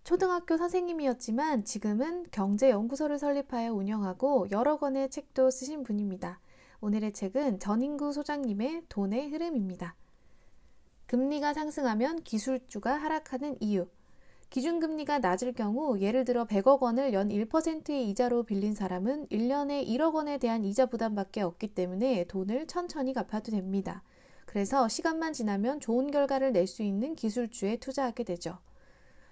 초등학교 선생님이었지만 지금은 경제연구소를 설립하여 운영하고 여러 권의 책도 쓰신 분입니다. 오늘의 책은 전인구 소장님의 돈의 흐름입니다. 금리가 상승하면 기술주가 하락하는 이유. 기준금리가 낮을 경우 예를 들어 100억 원을 연 1%의 이자로 빌린 사람은 1년에 1억 원에 대한 이자 부담밖에 없기 때문에 돈을 천천히 갚아도 됩니다. 그래서 시간만 지나면 좋은 결과를 낼 수 있는 기술주에 투자하게 되죠.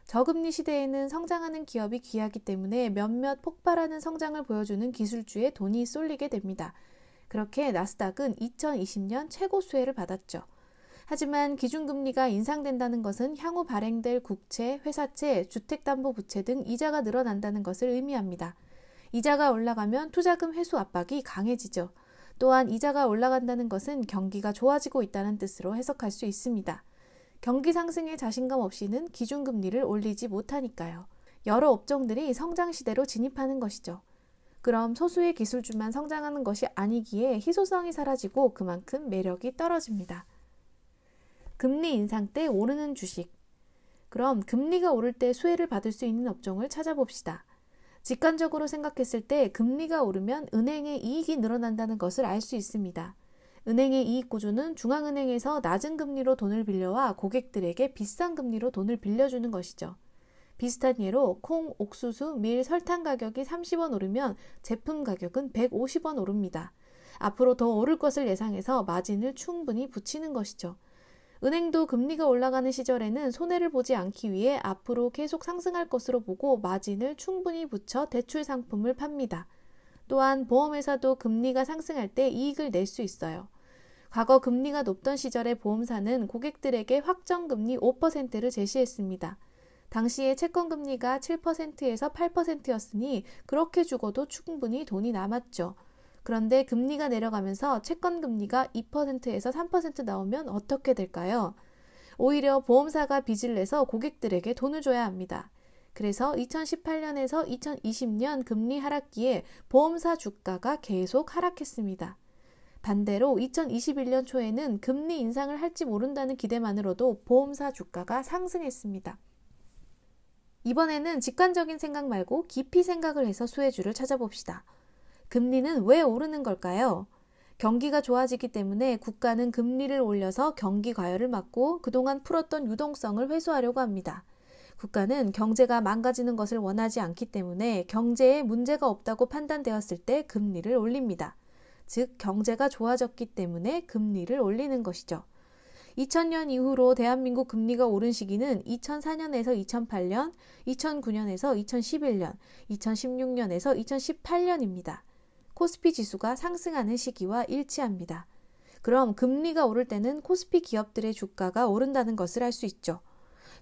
저금리 시대에는 성장하는 기업이 귀하기 때문에 몇몇 폭발하는 성장을 보여주는 기술주에 돈이 쏠리게 됩니다. 그렇게 나스닥은 2020년 최고 수혜를 받았죠. 하지만 기준금리가 인상된다는 것은 향후 발행될 국채, 회사채, 주택담보부채 등 이자가 늘어난다는 것을 의미합니다. 이자가 올라가면 투자금 회수 압박이 강해지죠. 또한 이자가 올라간다는 것은 경기가 좋아지고 있다는 뜻으로 해석할 수 있습니다. 경기 상승에 자신감 없이는 기준금리를 올리지 못하니까요. 여러 업종들이 성장시대로 진입하는 것이죠. 그럼 소수의 기술주만 성장하는 것이 아니기에 희소성이 사라지고 그만큼 매력이 떨어집니다. 금리 인상 때 오르는 주식. 그럼 금리가 오를 때 수혜를 받을 수 있는 업종을 찾아봅시다. 직관적으로 생각했을 때 금리가 오르면 은행의 이익이 늘어난다는 것을 알 수 있습니다. 은행의 이익 구조는 중앙은행에서 낮은 금리로 돈을 빌려와 고객들에게 비싼 금리로 돈을 빌려주는 것이죠. 비슷한 예로 콩, 옥수수, 밀, 설탕 가격이 30원 오르면 제품 가격은 150원 오릅니다. 앞으로 더 오를 것을 예상해서 마진을 충분히 붙이는 것이죠. 은행도 금리가 올라가는 시절에는 손해를 보지 않기 위해 앞으로 계속 상승할 것으로 보고 마진을 충분히 붙여 대출 상품을 팝니다. 또한 보험회사도 금리가 상승할 때 이익을 낼 수 있어요. 과거 금리가 높던 시절의 보험사는 고객들에게 확정금리 5%를 제시했습니다. 당시에 채권금리가 7%에서 8%였으니 그렇게 죽어도 충분히 돈이 남았죠. 그런데 금리가 내려가면서 채권금리가 2%에서 3% 나오면 어떻게 될까요? 오히려 보험사가 빚을 내서 고객들에게 돈을 줘야 합니다. 그래서 2018년에서 2020년 금리 하락기에 보험사 주가가 계속 하락했습니다. 반대로 2021년 초에는 금리 인상을 할지 모른다는 기대만으로도 보험사 주가가 상승했습니다. 이번에는 직관적인 생각 말고 깊이 생각을 해서 수혜주를 찾아봅시다. 금리는 왜 오르는 걸까요? 경기가 좋아지기 때문에 국가는 금리를 올려서 경기 과열을 막고 그동안 풀었던 유동성을 회수하려고 합니다. 국가는 경제가 망가지는 것을 원하지 않기 때문에 경제에 문제가 없다고 판단되었을 때 금리를 올립니다. 즉 경제가 좋아졌기 때문에 금리를 올리는 것이죠. 2000년 이후로 대한민국 금리가 오른 시기는 2004년에서 2008년, 2009년에서 2011년, 2016년에서 2018년입니다. 코스피 지수가 상승하는 시기와 일치합니다. 그럼 금리가 오를 때는 코스피 기업들의 주가가 오른다는 것을 알 수 있죠.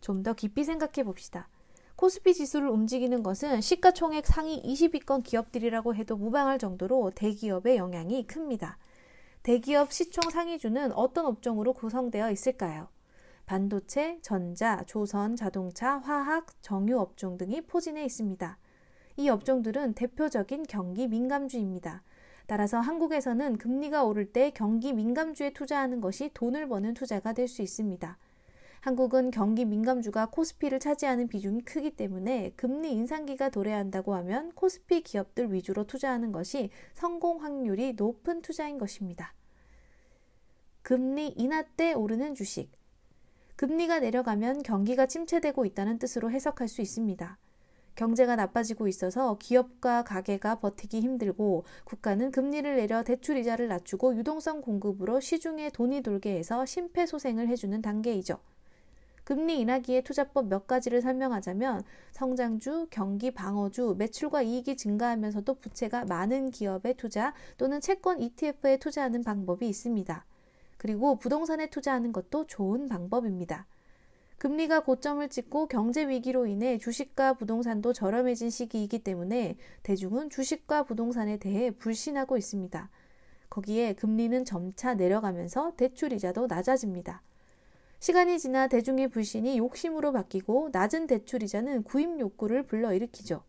좀 더 깊이 생각해 봅시다. 코스피 지수를 움직이는 것은 시가총액 상위 20위권 기업들이라고 해도 무방할 정도로 대기업의 영향이 큽니다. 대기업 시총 상위주는 어떤 업종으로 구성되어 있을까요? 반도체, 전자, 조선, 자동차, 화학, 정유 업종 등이 포진해 있습니다. 이 업종들은 대표적인 경기 민감주입니다. 따라서 한국에서는 금리가 오를 때 경기 민감주에 투자하는 것이 돈을 버는 투자가 될 수 있습니다. 한국은 경기 민감주가 코스피를 차지하는 비중이 크기 때문에 금리 인상기가 도래한다고 하면 코스피 기업들 위주로 투자하는 것이 성공 확률이 높은 투자인 것입니다. 금리 인하 때 오르는 주식. 금리가 내려가면 경기가 침체되고 있다는 뜻으로 해석할 수 있습니다. 경제가 나빠지고 있어서 기업과 가게가 버티기 힘들고 국가는 금리를 내려 대출이자를 낮추고 유동성 공급으로 시중에 돈이 돌게 해서 심폐소생을 해주는 단계이죠. 금리 인하기의 투자법 몇 가지를 설명하자면 성장주, 경기 방어주, 매출과 이익이 증가하면서도 부채가 많은 기업에 투자 또는 채권 ETF에 투자하는 방법이 있습니다. 그리고 부동산에 투자하는 것도 좋은 방법입니다. 금리가 고점을 찍고 경제 위기로 인해 주식과 부동산도 저렴해진 시기이기 때문에 대중은 주식과 부동산에 대해 불신하고 있습니다. 거기에 금리는 점차 내려가면서 대출이자도 낮아집니다. 시간이 지나 대중의 불신이 욕심으로 바뀌고 낮은 대출이자는 구입 욕구를 불러일으키죠.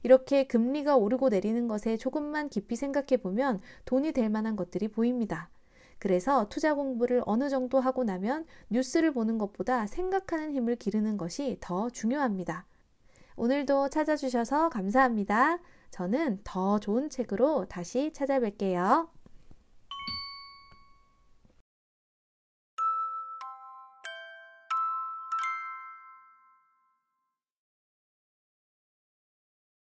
이렇게 금리가 오르고 내리는 것에 조금만 깊이 생각해 보면 돈이 될 만한 것들이 보입니다. 그래서 투자 공부를 어느 정도 하고 나면 뉴스를 보는 것보다 생각하는 힘을 기르는 것이 더 중요합니다. 오늘도 찾아주셔서 감사합니다. 저는 더 좋은 책으로 다시 찾아뵐게요.